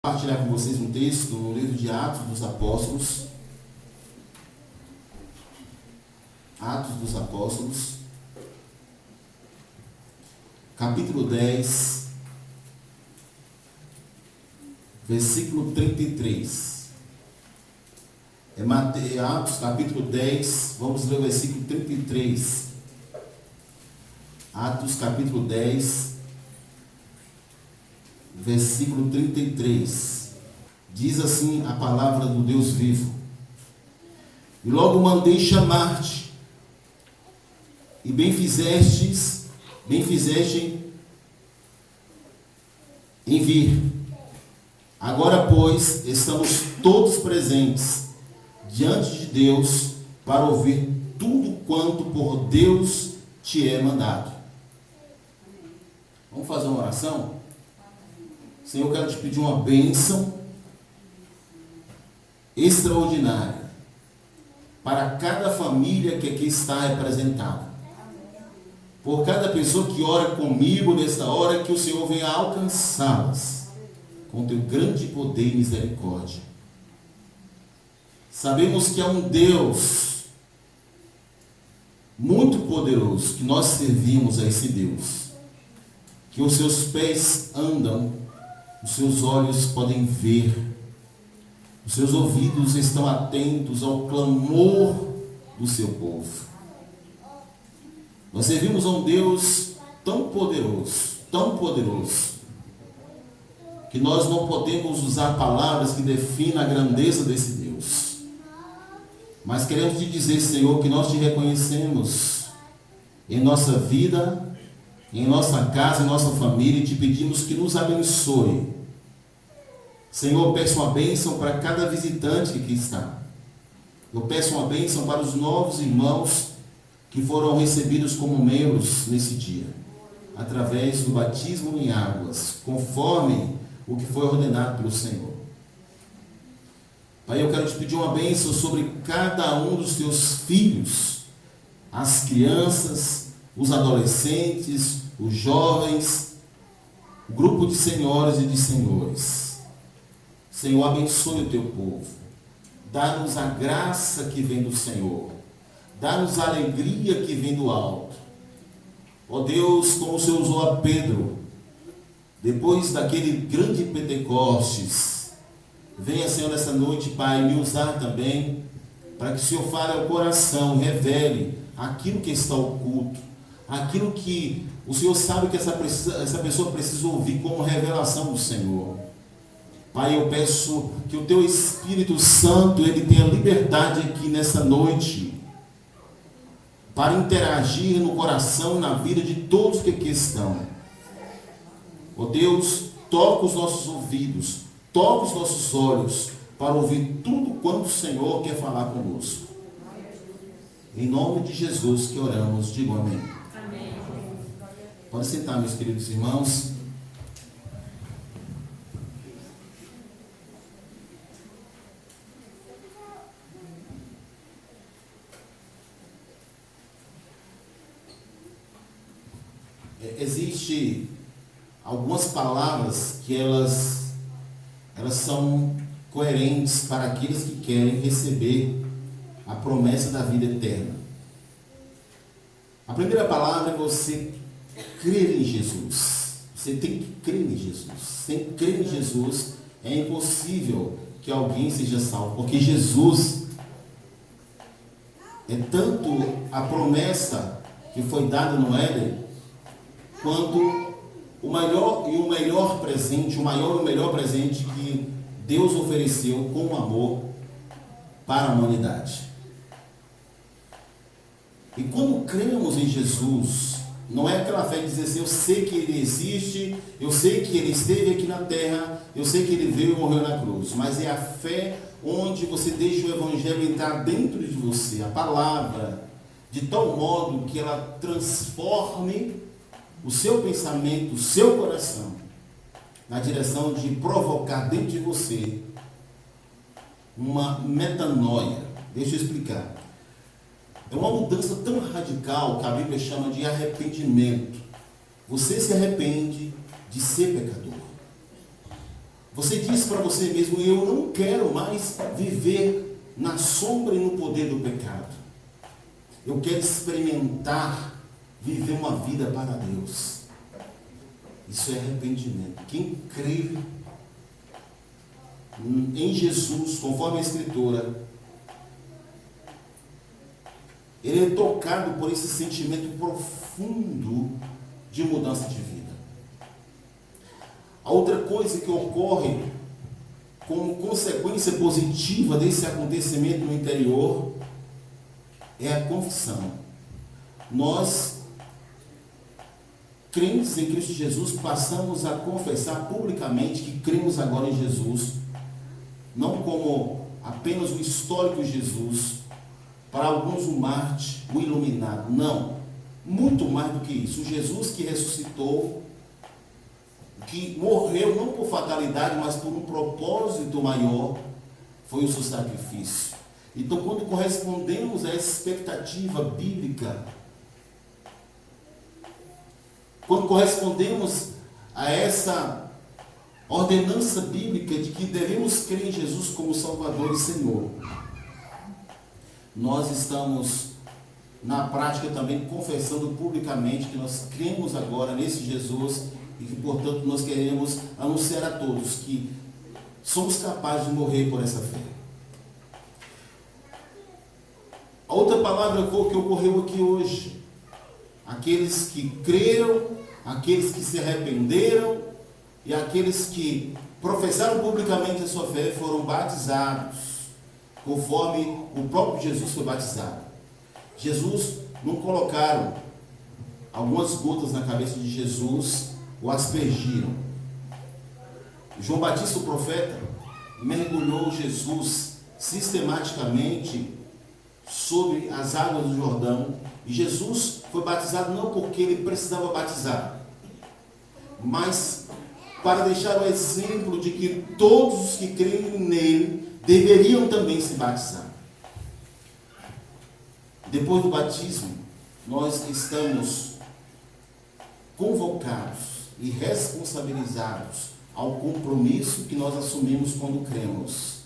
Compartilhar com vocês um texto no livro de Atos dos Apóstolos. Atos dos Apóstolos, capítulo 10, versículo 33. Atos, capítulo 10, vamos ler o versículo 33. Atos, capítulo 10, versículo 33, diz assim a palavra do Deus vivo: E logo mandei chamar-te, e bem fizeste em vir. Agora, pois, estamos todos presentes diante de Deus para ouvir tudo quanto por Deus te é mandado. Vamos fazer uma oração? Senhor, eu quero te pedir uma bênção extraordinária para cada família que aqui está representada. Por cada pessoa que ora comigo nesta hora, que o Senhor venha alcançá-las com teu grande poder e misericórdia. Sabemos que há um Deus muito poderoso, que nós servimos a esse Deus, que os seus pés andam, os seus olhos podem ver, os seus ouvidos estão atentos ao clamor do seu povo. Nós servimos a um Deus tão poderoso, que nós não podemos usar palavras que definem a grandeza desse Deus. Mas queremos te dizer, Senhor, que nós te reconhecemos em nossa vida, em nossa casa, em nossa família, e te pedimos que nos abençoe. Senhor, eu peço uma bênção para cada visitante que aqui está. Eu peço uma bênção para os novos irmãos que foram recebidos como membros nesse dia, através do batismo em águas, conforme o que foi ordenado pelo Senhor. Pai, eu quero te pedir uma bênção sobre cada um dos teus filhos, as crianças, os adolescentes, os jovens, o grupo de senhoras e de senhores. Senhor, abençoe o teu povo. Dá-nos a graça que vem do Senhor. Dá-nos a alegria que vem do alto. Ó Deus, como o Senhor usou a Pedro, depois daquele grande Pentecostes, venha, Senhor, nessa noite, Pai, me usar também, para que o Senhor fale ao coração, revele aquilo que está oculto, aquilo que o Senhor sabe que essa pessoa precisa ouvir como revelação do Senhor. Pai, eu peço que o teu Espírito Santo, ele tenha liberdade aqui nessa noite, para interagir no coração e na vida de todos que aqui estão. Ó Deus, toca os nossos ouvidos, toca os nossos olhos, para ouvir tudo quanto o Senhor quer falar conosco. Em nome de Jesus que oramos, digo amém. Amém. Pode sentar, meus queridos irmãos. Existem algumas palavras que elas são coerentes para aqueles que querem receber a promessa da vida eterna. A primeira palavra é você crer em Jesus. Você tem que crer em Jesus. Sem crer em Jesus é impossível que alguém seja salvo, porque Jesus é tanto a promessa que foi dada no Éden, quanto o maior e o melhor presente, o maior e o melhor presente que Deus ofereceu com amor para a humanidade. E quando cremos em Jesus, não é aquela fé de dizer assim: eu sei que Ele existe, eu sei que Ele esteve aqui na terra, eu sei que Ele veio e morreu na cruz, mas é a fé onde você deixa o Evangelho entrar dentro de você, a palavra, de tal modo que ela transforme o seu pensamento, o seu coração, na direção de provocar dentro de você uma metanoia. Deixa eu explicar. É uma mudança tão radical que a Bíblia chama de arrependimento. Você se arrepende de ser pecador. Você diz para você mesmo: eu não quero mais viver na sombra e no poder do pecado. Eu quero experimentar viver uma vida para Deus. Isso é arrependimento. Quem crê em Jesus, conforme a Escritura, ele é tocado por esse sentimento profundo de mudança de vida. A outra coisa que ocorre como consequência positiva desse acontecimento no interior é a confissão. Nós, crentes em Cristo Jesus, passamos a confessar publicamente que cremos agora em Jesus, não como apenas o histórico Jesus, para alguns o Marte, o iluminado, não, muito mais do que isso, o Jesus que ressuscitou, que morreu não por fatalidade, mas por um propósito maior, foi o seu sacrifício. Então, quando correspondemos a essa expectativa bíblica, quando correspondemos a essa ordenança bíblica de que devemos crer em Jesus como Salvador e Senhor, nós estamos na prática também confessando publicamente que nós cremos agora nesse Jesus e que, portanto, nós queremos anunciar a todos que somos capazes de morrer por essa fé. A outra palavra que ocorreu aqui hoje: aqueles que creram, aqueles que se arrependeram e aqueles que professaram publicamente a sua fé foram batizados, conforme o próprio Jesus foi batizado. Jesus não colocaram algumas gotas na cabeça de Jesus, o aspergiram. João Batista, o profeta, mergulhou Jesus sistematicamente sobre as águas do Jordão, e Jesus foi batizado não porque ele precisava batizar, mas para deixar o exemplo de que todos os que creem nele deveriam também se batizar. Depois do batismo, nós estamos convocados e responsabilizados ao compromisso que nós assumimos quando cremos,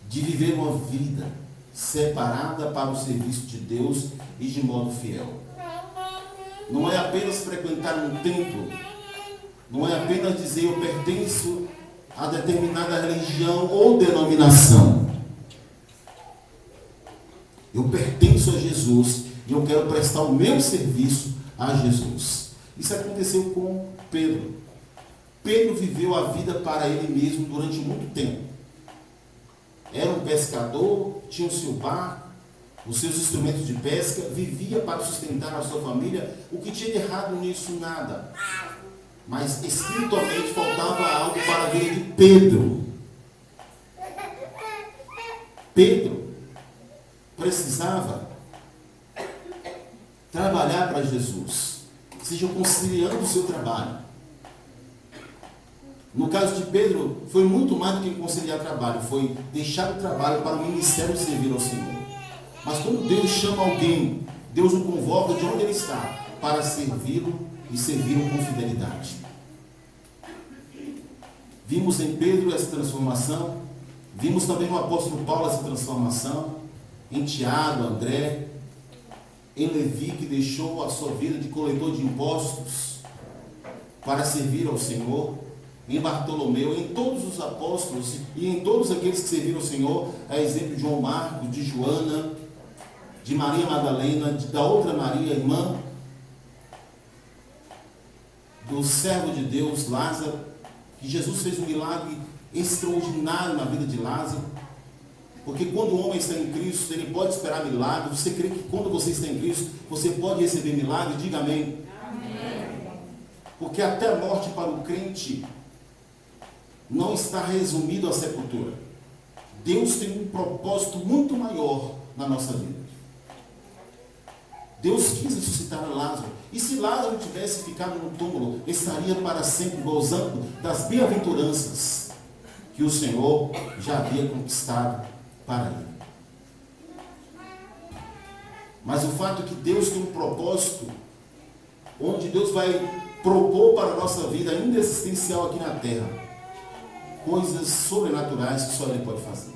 de viver uma vida separada para o serviço de Deus e de modo fiel. Não é apenas frequentar um templo, não é apenas dizer eu pertenço a determinada religião ou denominação. Eu pertenço a Jesus e eu quero prestar o meu serviço a Jesus. Isso aconteceu com Pedro. Pedro viveu a vida para ele mesmo durante muito tempo. Era um pescador, tinha o seu barco, os seus instrumentos de pesca, vivia para sustentar a sua família. O que tinha de errado nisso? Nada. Mas espiritualmente faltava algo para a vida de Pedro. Pedro precisava trabalhar para Jesus, seja conciliando o seu trabalho. No caso de Pedro, foi muito mais do que conciliar trabalho, foi deixar o trabalho para o ministério servir ao Senhor. Mas quando Deus chama alguém, Deus o convoca de onde ele está, para servi-lo e servi-lo com fidelidade. Vimos em Pedro essa transformação, vimos também no apóstolo Paulo essa transformação, em Tiago, André, em Levi, que deixou a sua vida de coletor de impostos para servir ao Senhor, em Bartolomeu, em todos os apóstolos e em todos aqueles que serviram ao Senhor, a exemplo de João Marcos, de Joana, de Maria Madalena, da outra Maria, irmã do servo de Deus, Lázaro, que Jesus fez um milagre extraordinário na vida de Lázaro, porque quando o homem está em Cristo, ele pode esperar milagre. Você crê que quando você está em Cristo, você pode receber milagre? Diga amém. Amém. Porque até a morte para o crente não está resumido à sepultura. Deus tem um propósito muito maior na nossa vida. Deus quis ressuscitar Lázaro. E se Lázaro tivesse ficado no túmulo, estaria para sempre gozando das bem-aventuranças que o Senhor já havia conquistado para ele. Mas o fato é que Deus tem um propósito, onde Deus vai propor para a nossa vida ainda existencial aqui na terra, coisas sobrenaturais que só Ele pode fazer.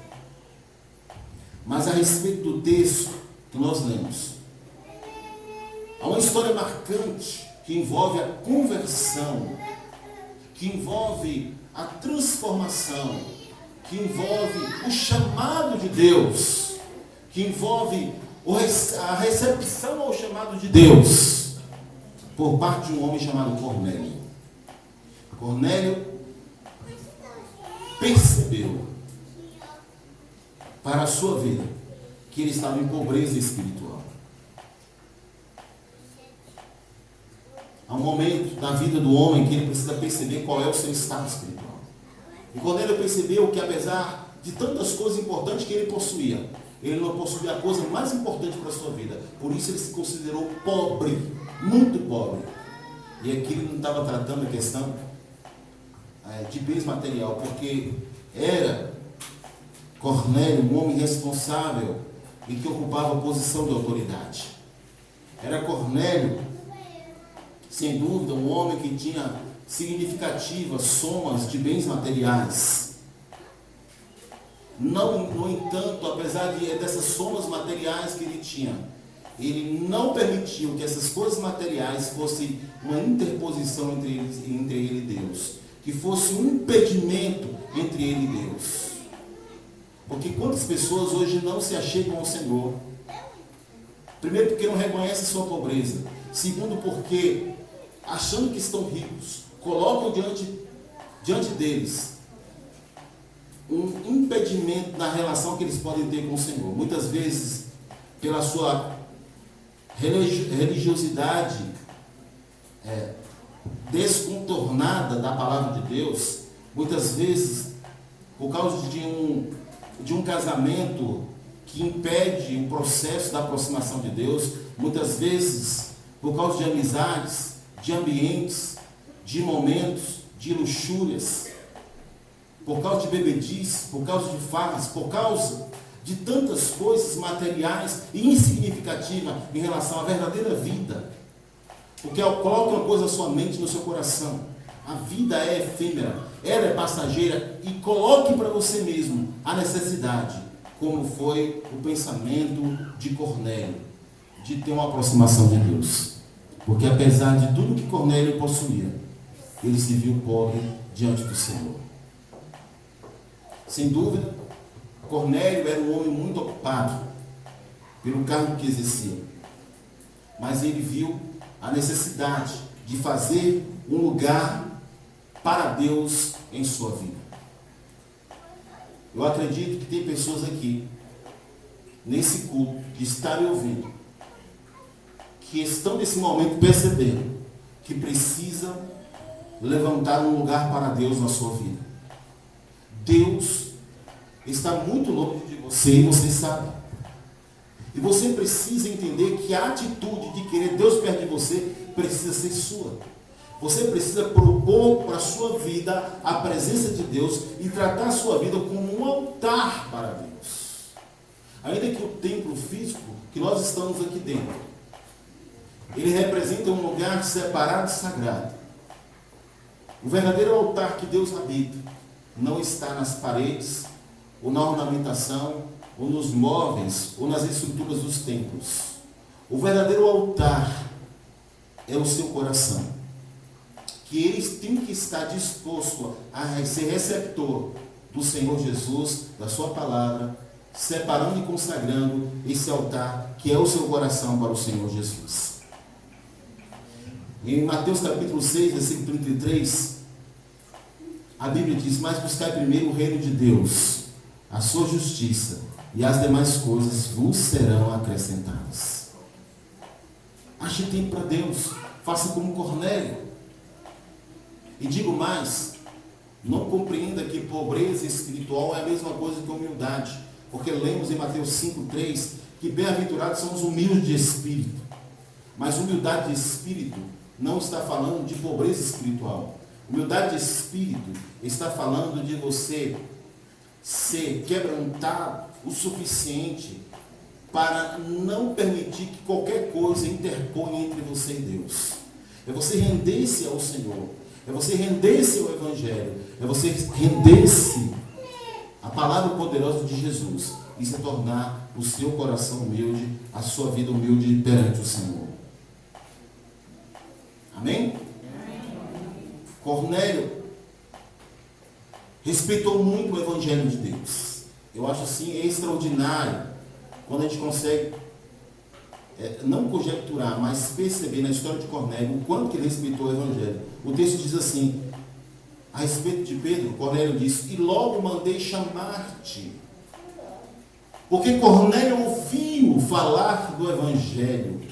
Mas a respeito do texto que nós lemos, há uma história marcante que envolve a conversão, que envolve a transformação, que envolve o chamado de Deus, que envolve a recepção ao chamado de Deus por parte de um homem chamado Cornélio. Cornélio percebeu para a sua vida que ele estava em pobreza espiritual. Há um momento na vida do homem que ele precisa perceber qual é o seu estado espiritual. E Cornélio percebeu que, apesar de tantas coisas importantes que ele possuía, ele não possuía a coisa mais importante para a sua vida. Por isso ele se considerou pobre, muito pobre. E aqui ele não estava tratando a questão de bens material, porque era Cornélio um homem responsável e que ocupava a posição de autoridade. Era Cornélio, sem dúvida, um homem que tinha significativas somas de bens materiais. No entanto, apesar dessas somas materiais que ele tinha, ele não permitiu que essas coisas materiais fossem uma interposição entre ele e Deus, que fosse um impedimento entre ele e Deus. Porque quantas pessoas hoje não se achegam ao Senhor? Primeiro, porque não reconhecem sua pobreza. Segundo, porque, achando que estão ricos, colocam diante deles um impedimento na relação que eles podem ter com o Senhor. Muitas vezes, pela sua religiosidade descontornada da palavra de Deus, muitas vezes, por causa de um casamento que impede o processo da aproximação de Deus, muitas vezes, por causa de amizades, de ambientes, de momentos, de luxúrias, por causa de bebedices, por causa de farras, por causa de tantas coisas materiais e insignificativas em relação à verdadeira vida. Porque coloque uma coisa na sua mente, no seu coração: a vida é efêmera, ela é passageira, e coloque para você mesmo a necessidade, como foi o pensamento de Cornélio, de ter uma aproximação de Deus. Porque apesar de tudo que Cornélio possuía, ele se viu pobre diante do Senhor. Sem dúvida, Cornélio era um homem muito ocupado pelo cargo que exercia. Mas ele viu a necessidade de fazer um lugar para Deus em sua vida. Eu acredito que tem pessoas aqui, nesse culto, que estão me ouvindo, que estão nesse momento percebendo que precisam levantar um lugar para Deus na sua vida. Deus está muito longe de você e você sabe. E você precisa entender que a atitude de querer Deus perto de você precisa ser sua. Você precisa propor para a sua vida a presença de Deus e tratar a sua vida como um altar para Deus. Ainda que o templo físico, que nós estamos aqui dentro, ele representa um lugar separado e sagrado. O verdadeiro altar que Deus habita não está nas paredes, ou na ornamentação, ou nos móveis, ou nas estruturas dos templos. O verdadeiro altar é o seu coração, que ele tem que estar disposto a ser receptor do Senhor Jesus, da sua palavra, separando e consagrando esse altar que é o seu coração para o Senhor Jesus. Em Mateus capítulo 6, versículo 33, a Bíblia diz: mas buscai primeiro o reino de Deus, a sua justiça, e as demais coisas vos serão acrescentadas. Ache tempo para Deus, faça como Cornélio. E digo mais, não compreenda que pobreza espiritual é a mesma coisa que humildade, porque lemos em Mateus 5,3 que bem-aventurados são os humildes de espírito. Mas humildade de espírito não está falando de pobreza espiritual. Humildade de espírito está falando de você ser quebrantado o suficiente para não permitir que qualquer coisa interponha entre você e Deus. É você render-se ao Senhor. é você render-se ao Evangelho, é você render-se à palavra poderosa de Jesus e se tornar o seu coração humilde, a sua vida humilde perante o Senhor. Amém? Cornélio respeitou muito o Evangelho de Deus. Eu acho assim extraordinário quando a gente consegue não conjecturar, mas perceber na história de Cornélio o quanto que ele respeitou o Evangelho. O texto diz assim, a respeito de Pedro, Cornélio diz: e logo mandei chamar-te, porque Cornélio ouviu falar do Evangelho,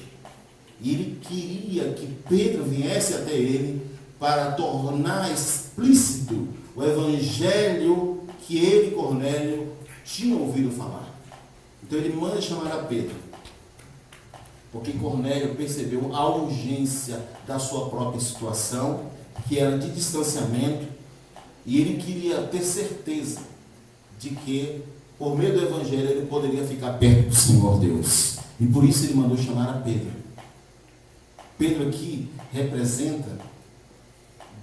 e ele queria que Pedro viesse até ele para tornar explícito o Evangelho que ele, Cornélio, tinha ouvido falar. Então ele manda chamar a Pedro, porque Cornélio percebeu a urgência da sua própria situação, que era de distanciamento, e ele queria ter certeza de que, por meio do Evangelho, ele poderia ficar perto do Senhor Deus. E por isso ele mandou chamar a Pedro. Pedro aqui representa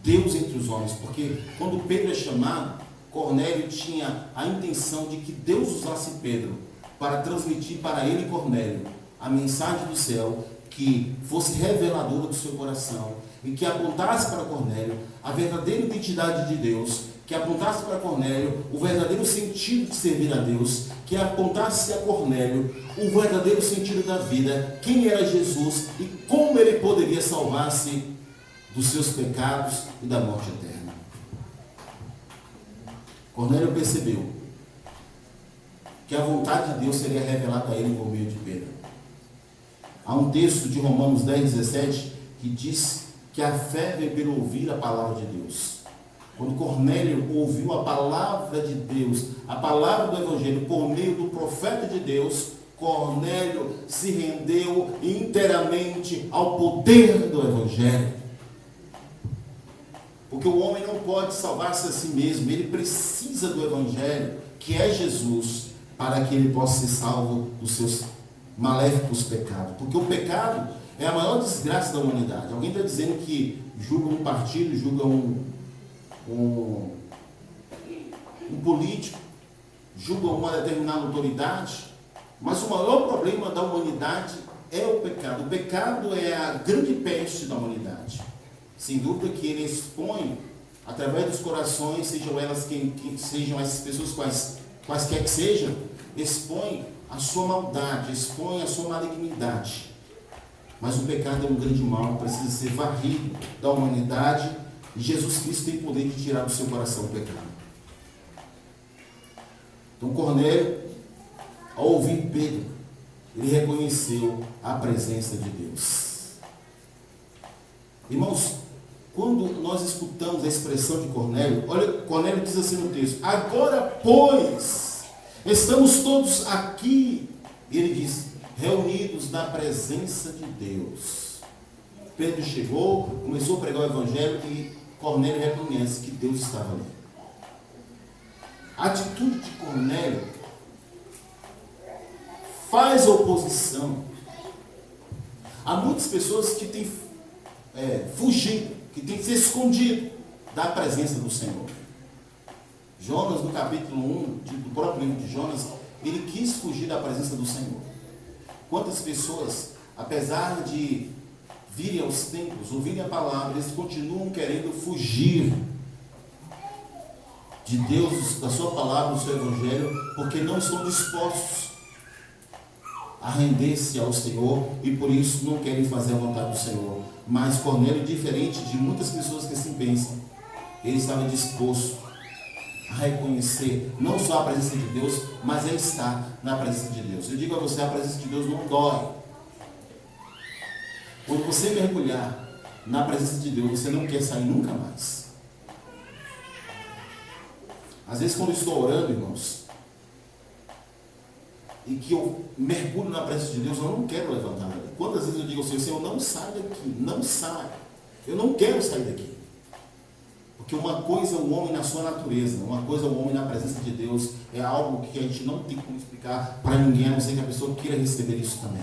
Deus entre os homens, porque quando Pedro é chamado, Cornélio tinha a intenção de que Deus usasse Pedro para transmitir para ele, Cornélio, a mensagem do céu, que fosse reveladora do seu coração e que apontasse para Cornélio a verdadeira identidade de Deus, que apontasse para Cornélio o verdadeiro sentido de servir a Deus, que apontasse a Cornélio o verdadeiro sentido da vida, quem era Jesus e como ele poderia salvar-se dos seus pecados e da morte eterna. Cornélio percebeu que a vontade de Deus seria revelada a ele por meio de Pedro. Há um texto de Romanos 10:17 que diz que a fé vem pelo ouvir a palavra de Deus. Quando Cornélio ouviu a palavra de Deus, a palavra do Evangelho, por meio do profeta de Deus, Cornélio se rendeu inteiramente ao poder do Evangelho. Porque o homem não pode salvar-se a si mesmo, ele precisa do Evangelho, que é Jesus, para que ele possa ser salvo dos seus maléficos pecados. Porque o pecado é a maior desgraça da humanidade. Alguém está dizendo que julga um partido, julga um político, julga uma determinada autoridade, mas o maior problema da humanidade é o pecado. O pecado é a grande peste da humanidade. Sem dúvida que ele expõe, através dos corações, sejam elas sejam essas pessoas quaisquer que sejam, expõe a sua maldade, expõe a sua malignidade. Mas o pecado é um grande mal, precisa ser varrido da humanidade, e Jesus Cristo tem poder de tirar do seu coração o pecado. Então Cornélio, ao ouvir Pedro, ele reconheceu a presença de Deus. Irmãos, quando nós escutamos a expressão de Cornélio, olha, Cornélio diz assim no texto: agora, pois, estamos todos aqui, ele diz, reunidos na presença de Deus. Pedro chegou, começou a pregar o Evangelho e Cornélio reconhece que Deus estava ali. A atitude de Cornélio faz oposição a muitas pessoas que têm fugido, que têm se escondido da presença do Senhor. Jonas, no capítulo 1 do próprio livro de Jonas, ele quis fugir da presença do Senhor. Quantas pessoas, apesar de virem aos templos, ouvirem a palavra, eles continuam querendo fugir de Deus, da sua palavra, do seu Evangelho, porque não estão dispostos a render-se ao Senhor e por isso não querem fazer a vontade do Senhor. Mas Cornélio, diferente de muitas pessoas que assim pensam, ele estava disposto a reconhecer não só a presença de Deus, mas a estar na presença de Deus. Eu digo a você, a presença de Deus não dói. Quando você mergulhar na presença de Deus, você não quer sair nunca mais. Às vezes quando eu estou orando, irmãos, e que eu mergulho na presença de Deus, eu não quero levantar daqui. Quantas vezes eu digo ao Senhor, não sai daqui, não sai. Eu não quero sair daqui. Porque uma coisa é o homem na sua natureza, uma coisa é o homem na presença de Deus, é algo que a gente não tem como explicar para ninguém, a não ser que a pessoa queira receber isso também.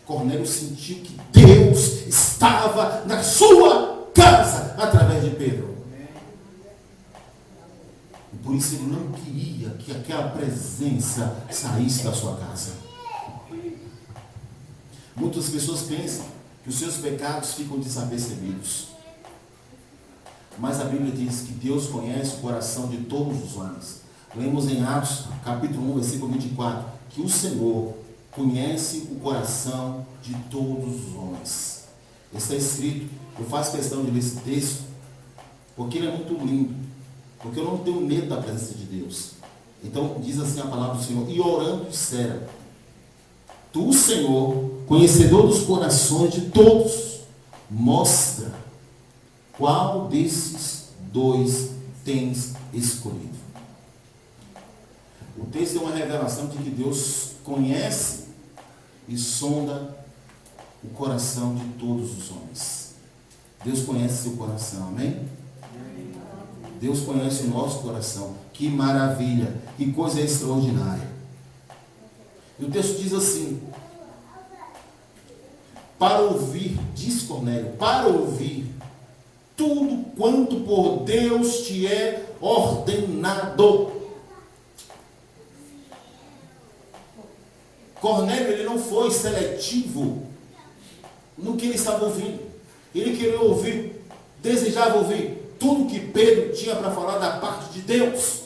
Cornélio sentiu que Deus estava na sua casa. casa através de Pedro. E por isso ele não queria que aquela presença saísse da sua casa. Muitas pessoas pensam que os seus pecados ficam desapercebidos. Mas a Bíblia diz que Deus conhece o coração de todos os homens. Lemos em Atos, capítulo 1, versículo 24, que o Senhor conhece o coração de todos os homens. Está escrito, eu faço questão de ler esse texto, porque ele é muito lindo, porque eu não tenho medo da presença de Deus. Então diz assim a palavra do Senhor, e orando disseram, tu, Senhor, conhecedor dos corações de todos, mostra qual desses dois tens escolhido. O texto é uma revelação de que Deus conhece e sonda o coração de todos os homens. Deus conhece seu coração, amém? Deus conhece o nosso coração. Que maravilha, que coisa extraordinária. E o texto diz assim, para ouvir, diz Cornélio, para ouvir tudo quanto por Deus te é ordenado. Cornélio, ele não foi seletivo no que ele estava ouvindo. Ele queria ouvir, desejava ouvir tudo que Pedro tinha para falar da parte de Deus.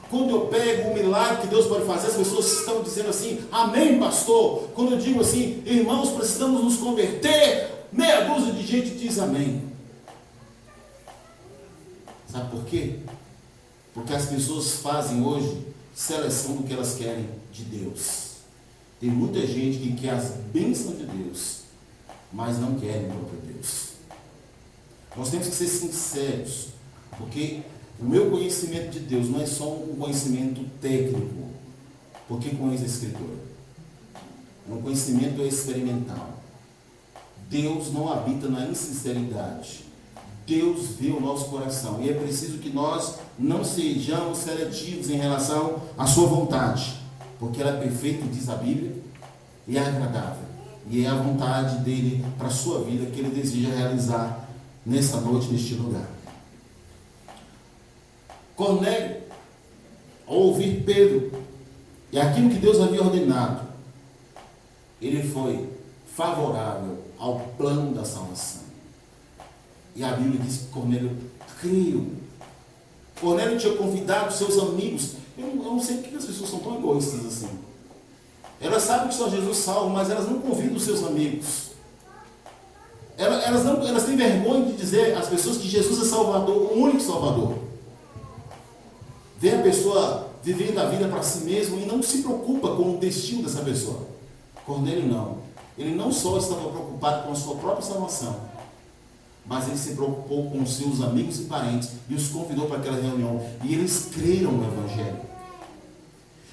Quando eu pego o milagre que Deus pode fazer, as pessoas estão dizendo assim, amém, pastor. Quando eu digo assim, irmãos, precisamos nos converter, meia dúzia de gente diz amém. Sabe por quê? Porque as pessoas fazem hoje seleção do que elas querem de Deus. Tem muita gente que quer as bênçãos de Deus, mas não querem o próprio Deus. Nós temos que ser sinceros, porque o meu conhecimento de Deus não é só um conhecimento técnico, porque conheço a Escritura. É um conhecimento experimental. Deus não habita na insinceridade. Deus vê o nosso coração. E é preciso que nós não sejamos seletivos em relação à sua vontade. Porque ela é perfeita, diz a Bíblia, e é agradável. E é a vontade dele para a sua vida que ele deseja realizar nessa noite, neste lugar. Cornélio, ao ouvir Pedro e aquilo que Deus havia ordenado, ele foi favorável ao plano da salvação. E a Bíblia diz que Cornélio creu. Cornélio tinha convidado seus amigos. Eu não sei porque as pessoas são tão egoístas assim. Elas sabem que só Jesus salva, mas elas não convidam os seus amigos. Elas têm vergonha de dizer às pessoas que Jesus é Salvador, o único Salvador. Vê a pessoa vivendo a vida para si mesmo e não se preocupa com o destino dessa pessoa. Cornélio não. Ele não só estava preocupado com a sua própria salvação, mas ele se preocupou com os seus amigos e parentes e os convidou para aquela reunião. E eles creram no Evangelho.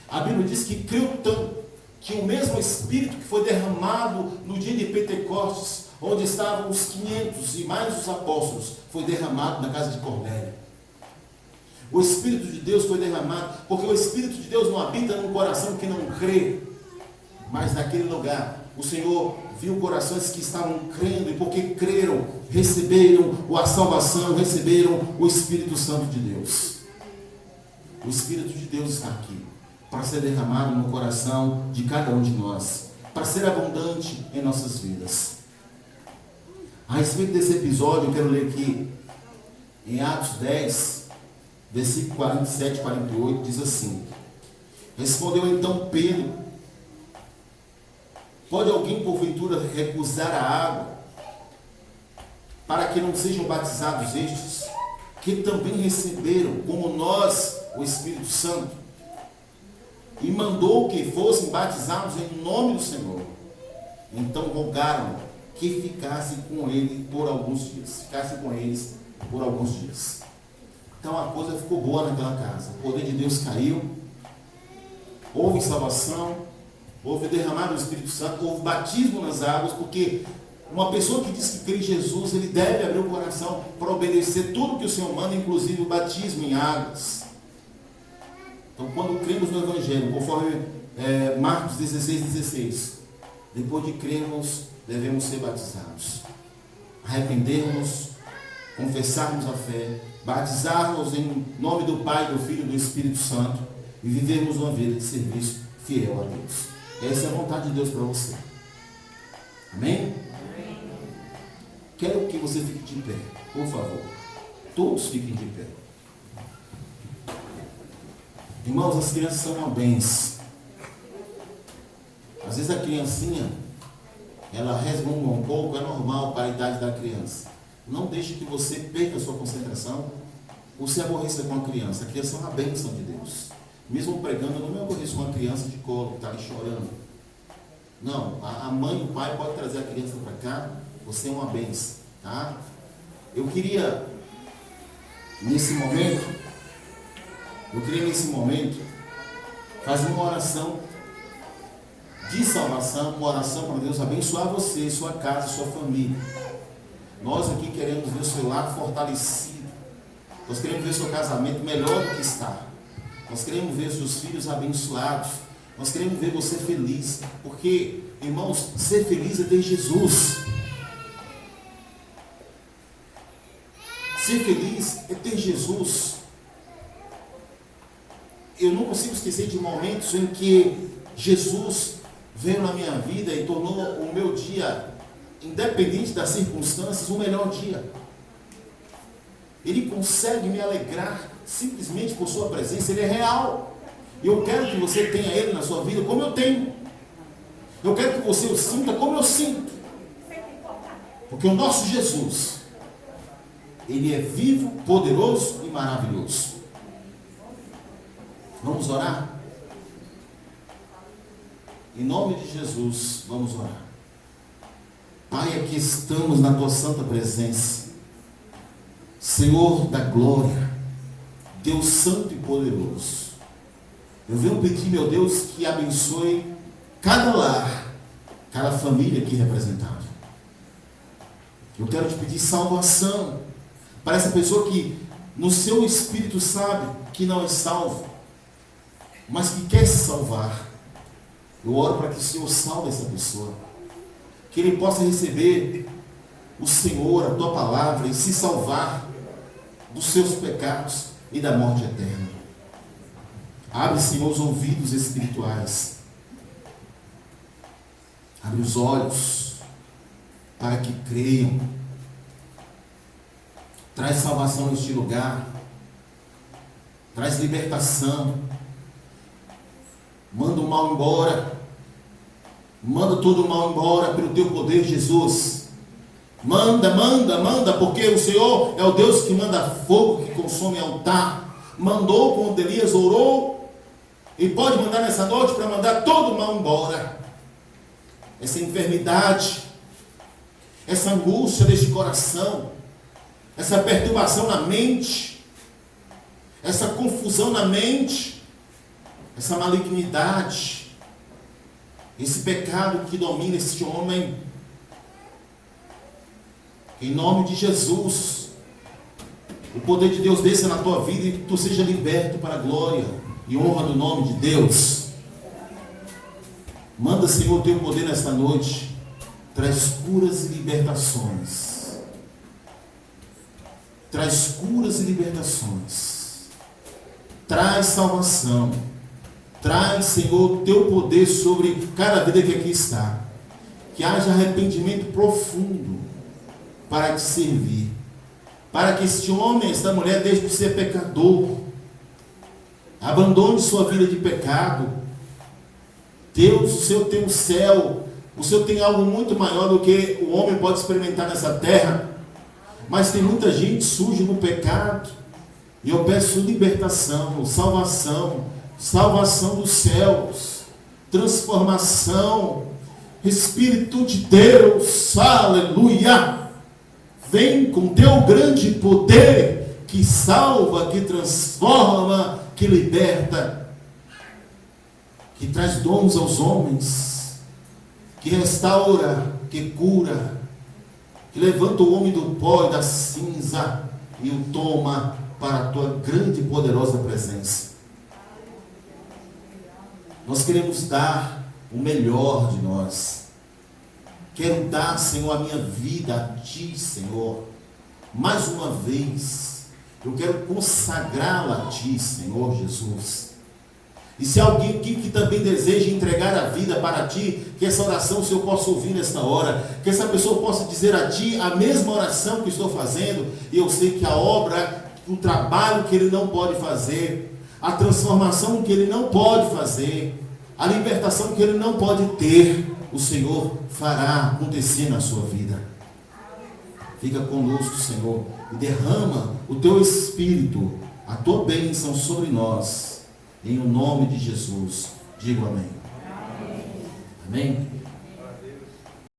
A Bíblia diz que creu tanto que o mesmo Espírito que foi derramado no dia de Pentecostes, onde estavam os 500 e mais os apóstolos, foi derramado na casa de Cornélio. O Espírito de Deus foi derramado, porque o Espírito de Deus não habita num coração que não crê. Mas naquele lugar, o Senhor viu corações que estavam crendo, e porque creram, receberam a salvação, receberam o Espírito Santo de Deus. O Espírito de Deus está aqui, para ser derramado no coração de cada um de nós, para ser abundante em nossas vidas. A respeito desse episódio, eu quero ler aqui, em Atos 10, versículo 47 e 48, diz assim: respondeu então Pedro: pode alguém porventura recusar a água, para que não sejam batizados estes, que também receberam, como nós, o Espírito Santo? E mandou que fossem batizados em nome do Senhor. Então rogaram que ficassem com ele por alguns dias. Ficassem com eles por alguns dias. Então a coisa ficou boa naquela casa. O poder de Deus caiu. Houve salvação. Houve derramado do Espírito Santo. Houve batismo nas águas. Porque uma pessoa que diz que crê em Jesus, ele deve abrir o coração para obedecer tudo que o Senhor manda, inclusive o batismo em águas. Então, quando cremos no Evangelho, conforme Marcos 16, 16, depois de crermos, devemos ser batizados. arrependermos, confessarmos a fé, batizarmos em nome do Pai, do Filho e do Espírito Santo e vivermos uma vida de serviço fiel a Deus. Essa é a vontade de Deus para você. Amém? Quero que você fique de pé, por favor. Todos fiquem de pé. Irmãos, as crianças são uma bênção. Às vezes a criancinha, ela resmunga um pouco, é normal para a idade da criança. Não deixe que você perca a sua concentração ou se aborreça com a criança. A criança é uma bênção de Deus. Mesmo pregando, eu não me aborreço com uma criança de colo, que está ali chorando. Não, a mãe e o pai podem trazer a criança para cá, você é uma bênção, tá? Eu queria, nesse momento, fazer uma oração de salvação, uma oração para Deus abençoar você, sua casa, sua família. Nós aqui queremos ver o seu lar fortalecido. Nós queremos ver o seu casamento melhor do que está. Nós queremos ver os seus filhos abençoados. Nós queremos ver você feliz. Porque, irmãos, ser feliz é ter Jesus. Ser feliz é ter Jesus. Eu não consigo esquecer de momentos em que Jesus veio na minha vida e tornou o meu dia, independente das circunstâncias, o melhor dia. Ele consegue me alegrar simplesmente por sua presença. Ele é real. E eu quero que você tenha Ele na sua vida como eu tenho. Eu quero que você o sinta como eu sinto. Porque o nosso Jesus, Ele é vivo, poderoso e maravilhoso. Vamos orar? Em nome de Jesus, vamos orar. Pai, aqui estamos na Tua santa presença. Senhor da glória, Deus santo e poderoso. Eu venho pedir, meu Deus, que abençoe cada lar, cada família aqui representada. Eu quero te pedir salvação para essa pessoa que no seu espírito sabe que não é salvo, mas que quer se salvar. Eu oro para que o Senhor salve essa pessoa, que ele possa receber o Senhor, a Tua palavra, e se salvar dos seus pecados e da morte eterna. Abre, Senhor, os ouvidos espirituais. Abre os olhos para que creiam. Traz salvação neste lugar. Traz libertação. Manda o mal embora. Manda todo o mal embora pelo Teu poder, Jesus. Manda, porque o Senhor é o Deus que manda fogo, que consome altar. Mandou quando Elias orou, e pode mandar nessa noite para mandar todo o mal embora. Essa enfermidade, essa angústia deste coração, essa perturbação na mente, essa confusão na mente, essa malignidade, esse pecado que domina este homem. Em nome de Jesus, o poder de Deus desça na tua vida e tu seja liberto para a glória e honra do nome de Deus. Manda, Senhor, o Teu poder nesta noite. Traz curas e libertações. Traz curas e libertações. Traz salvação. Traz, Senhor, o Teu poder sobre cada vida que aqui está. Que haja arrependimento profundo para te servir. Para que este homem, esta mulher, deixe de ser pecador. Abandone sua vida de pecado. Deus, o Senhor tem um céu. O Senhor tem algo muito maior do que o homem pode experimentar nessa terra. Mas tem muita gente suja no pecado. E eu peço libertação, salvação, salvação dos céus, transformação. Espírito de Deus, aleluia. Vem com Teu grande poder, que salva, que transforma, que liberta, que traz dons aos homens, que restaura, que cura, que levanta o homem do pó e da cinza e o toma para a Tua grande e poderosa presença. Nós queremos dar o melhor de nós. Quero dar, Senhor, a minha vida a Ti, Senhor. Mais uma vez, eu quero consagrá-la a Ti, Senhor Jesus. E se alguém aqui que também deseja entregar a vida para Ti, que essa oração o Senhor possa ouvir nesta hora, que essa pessoa possa dizer a Ti a mesma oração que estou fazendo, e eu sei que a obra, o trabalho que ele não pode fazer, a transformação que ele não pode fazer, a libertação que ele não pode ter, o Senhor fará acontecer na sua vida. Fica conosco, Senhor, e derrama o Teu Espírito, a Tua bênção sobre nós, em o nome de Jesus. Digo amém. Amém.